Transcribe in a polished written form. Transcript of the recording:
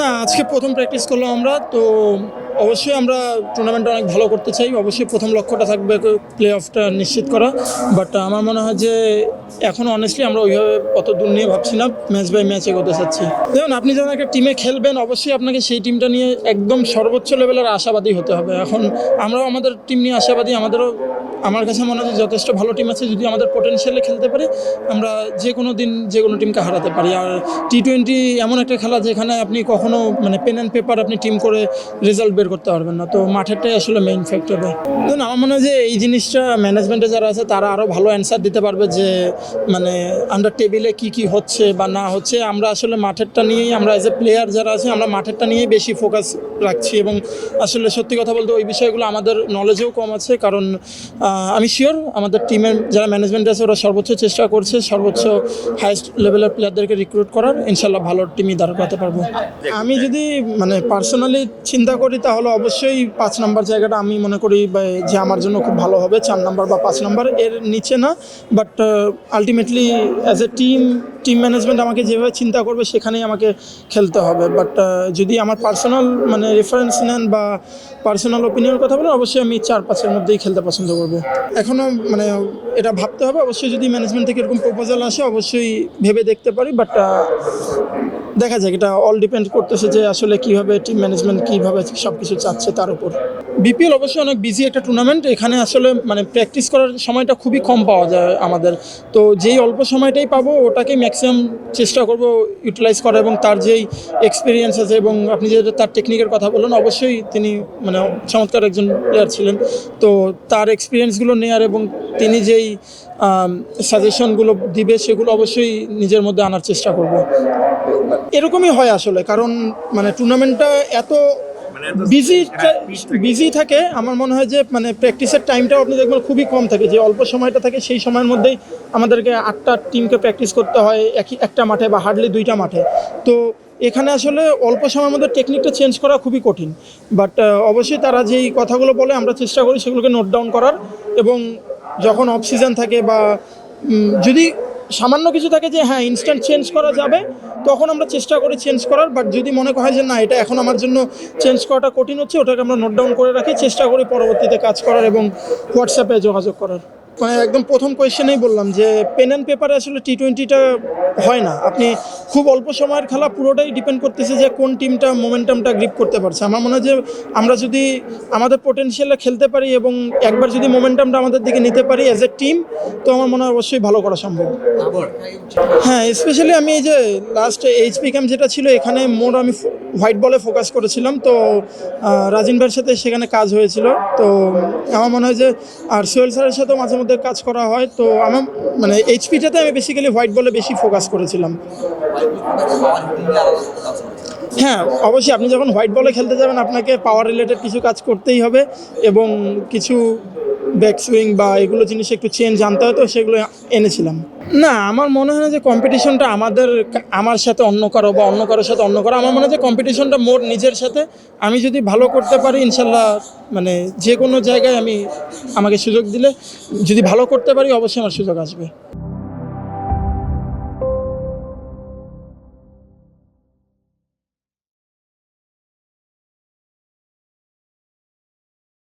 না, আজকে প্রথম প্র্যাকটিস করলাম আমরা। তো অবশ্যই আমরা টুর্নামেন্টটা অনেক ভালো করতে চাই। অবশ্যই প্রথম লক্ষ্যটা থাকবে প্লে অফটা নিশ্চিত করা। বাট আমার মনে হয় যে এখন অনেস্টলি আমরা ওইভাবে অত দূর নিয়ে ভাবছি না, ম্যাচ বাই ম্যাচ এগোতে চাচ্ছি। দেখুন, আপনি যখন একটা টিমে খেলবেন অবশ্যই আপনাকে সেই টিমটা নিয়ে একদম সর্বোচ্চ লেভেলের আশাবাদী হতে হবে। এখন আমরাও আমাদের টিম নিয়ে আশাবাদী। আমার কাছে মনে হয় যে যথেষ্ট ভালো টিম আছে। যদি আমাদের পোটেনশিয়ালে খেলতে পারি আমরা যে কোনো দিন যে কোনো টিমকে হারাতে পারি। আর টি-20 এমন একটা খেলা যেখানে আপনি কখনো পেন অ্যান্ড পেপার আপনি টিম করে রেজাল্ট বের করতে পারবেন না। তো মাঠেরটাই আসলে মেইন ফ্যাক্টর। দেখুন, আমার মনে হয় যে এই জিনিসটা ম্যানেজমেন্টে যারা আছে তারা আরও ভালো অ্যান্সার দিতে পারবে যে আন্ডার টেবিলে কী হচ্ছে বা না হচ্ছে। আমরা আসলে মাঠেরটা নিয়েই, আমরা অ্যাজ এ প্লেয়ার যারা আছে আমরা মাঠেরটা নিয়েই বেশি ফোকাস রাখছি। এবং আসলে সত্যি কথা বলতে ওই বিষয়গুলো আমাদের নলেজেও কম আছে। কারণ আমি শিওর আমাদের টিমের যারা ম্যানেজমেন্ট আছে ওরা সর্বোচ্চ চেষ্টা করছে সর্বোচ্চ হাইস্ট লেভেলের প্লেয়ারদেরকে রিক্রুট করার। ইনশাল্লাহ ভালো টিমই দাঁড় করাতে পারবো। আমি যদি পার্সোনালি চিন্তা করি তাহলে অবশ্যই 5 নম্বর জায়গাটা আমি মনে করি যে আমার জন্য খুব ভালো হবে। 4 নম্বর বা 5 নম্বর এর নিচে না। But ultimately as a team management আমাকে যেভাবে চিন্তা করবে সেখানেই আমাকে খেলতে হবে। বাট যদি আমার পার্সোনাল রেফারেন্স নেন বা পার্সোনাল ওপিনিয়নের কথা বলেন, অবশ্যই আমি 4-5-এর মধ্যেই খেলতে পছন্দ করবো। এখনও এটা ভাবতে হবে। অবশ্যই যদি ম্যানেজমেন্ট থেকে এরকম প্রপোজাল আসে অবশ্যই ভেবে দেখতে পারি। বাট দেখা যাক, এটা অল ডিপেন্ড করতেছে যে আসলে কীভাবে টিম ম্যানেজমেন্ট কীভাবে সব কিছু চাচ্ছে তার উপর। বিপিএল অবশ্যই অনেক বিজি একটা টুর্নামেন্ট। এখানে আসলে প্র্যাকটিস করার সময়টা খুবই কম পাওয়া যায় আমাদের। তো যেই অল্প সময়টাই পাবো ওটাকেই ম্যাক্সিমাম চেষ্টা করব ইউটিলাইজ করা। এবং তার যেই এক্সপিরিয়েন্স আছে এবং আপনি যে তার টেকনিকের কথা বললেন, অবশ্যই তিনি চমৎকার একজন প্লেয়ার ছিলেন। তো তার এক্সপিরিয়েন্সগুলো নেওয়ার এবং তিনি যেই সাজেশনগুলো দিবে সেগুলো অবশ্যই নিজের মধ্যে আনার চেষ্টা করব। এরকমই হয় আসলে, কারণ টুর্নামেন্টটা এত বিজি থাকে। আমার মনে হয় যে প্র্যাকটিসের টাইমটাও আপনি দেখবেন খুবই কম থাকে। যে অল্প সময়টা থাকে সেই সময়ের মধ্যেই আমাদেরকে 8টা টিমকে প্র্যাকটিস করতে হয় একটা মাঠে বা হার্ডলি 2টা মাঠে। তো এখানে আসলে অল্প সময়ের মধ্যে টেকনিকটা চেঞ্জ করা খুবই কঠিন। বাট অবশ্যই তারা যেই কথাগুলো বলে আমরা চেষ্টা করি সেগুলোকে নোট ডাউন করার। এবং যখন অফ সিজন থাকে বা যদি সামান্য কিছু থাকে যে হ্যাঁ ইনস্ট্যান্ট চেঞ্জ করা যাবে, তখন আমরা চেষ্টা করি চেঞ্জ করার। বাট যদি মনে হয় যে না, এটা এখন আমার জন্য চেঞ্জ করাটা কঠিন হচ্ছে, ওটাকে আমরা নোট ডাউন করে রাখি, চেষ্টা করি পরবর্তীতে কাজ করার এবং হোয়াটসঅ্যাপে যোগাযোগ করার। একদম প্রথম কোয়েশ্চেনেই বললাম যে পেন অ্যান্ড পেপারে আসলে টি-20টা হয় না। আপনি খুব অল্প সময়ের খেলা, পুরোটাই ডিপেন্ড করতেছে যে কোন টিমটা মোমেন্টামটা গ্রিপ করতে পারছে। আমার মনে হয় যে আমরা যদি আমাদের পোটেনশিয়ালে খেলতে পারি এবং একবার যদি মোমেন্টামটা আমাদের দিকে নিতে পারি অ্যাজ এ টিম, তো আমার মনে হয় অবশ্যই ভালো করা সম্ভব। হ্যাঁ, স্পেশালি আমি এই যে লাস্ট এইচপি ক্যাম্প যেটা ছিল এখানে আমি হোয়াইট বলে ফোকাস করেছিলাম। তো রাজিন ভাইয়ের সাথে সেখানে কাজ হয়েছিল। তো আমার মনে হয় যে আর সোহেল স্যারের সাথেও মাঝে মধ্যে কাজ করা হয়। তো আমার এইচপিটাতে আমি বেসিক্যালি হোয়াইট বলে বেশি ফোকাস করেছিলাম। হ্যাঁ, অবশ্যই আপনি যখন হোয়াইট বলে খেলতে যাবেন আপনাকে পাওয়ার রিলেটেড কিছু কাজ করতেই হবে এবং কিছু ব্যাক সুইং বা এগুলো জিনিস একটু চেঞ্জ আনতে হয়। তো সেগুলো এনেছিলাম। না, আমার মনে হয় না যে কম্পিটিশনটা আমার সাথে অন্য কারো বা অন্য কারোর সাথে অন্য কারো। আমার মনে হয় যে কম্পিটিশনটা মোর নিজের সাথে। আমি যদি ভালো করতে পারি ইনশাল্লাহ যে কোনো জায়গায় আমাকে সুযোগ দিলে যদি ভালো করতে পারি অবশ্যই আমার সুযোগ আসবে।